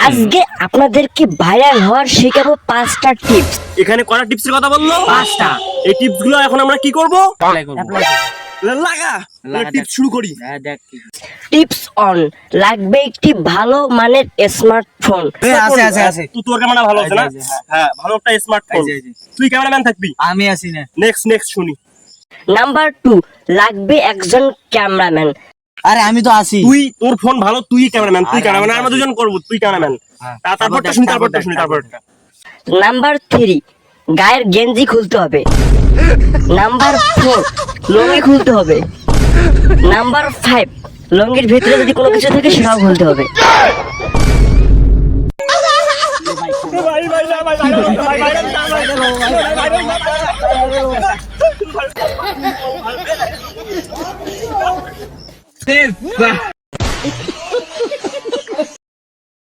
আজকে আপনাদেরকে ভাইরাল হওয়ার শেখাবো 5টা টিপস। এখানে কটা টিপসের কথা বললো? 5টা। এই টিপস গুলো এখন আমরা কি করব? অ্যাপ্লাই করব। লাগা টিপস শুরু করি। হ্যাঁ দেখ কি টিপস অন, লাগবে একটি ভালো মানের স্মার্টফোন। আছে তোর ক্যামেরা ভালো আছে না? আছে, হ্যাঁ। হ্যাঁ, ভালো একটা স্মার্টফোন। এই যে। তুই ক্যামেরাম্যান থাকবি। আমি আছি না। নেক্সট শুনি। নাম্বার 2, লাগবে একজন ক্যামেরাম্যান। আরে আমি তো আছি। তোর ফোন ভালো, তুই ক্যামেরাম্যান, তুই আরে, ক্যামেরাম্যান, আমি তো আমরা দুজন করব, তুই ক্যামেরাম্যান। হ্যাঁ। তারপরটা শুনি, তারপরটা। নাম্বার 3, গায়ের গেঞ্জি খুলতে হবে। নাম্বার 4, লুঙ্গি খুলতে হবে। নাম্বার 5, লুঙ্গির ভিতরে যদি কোনো কিছু থাকে সেটাও খুলতে হবে। ভাই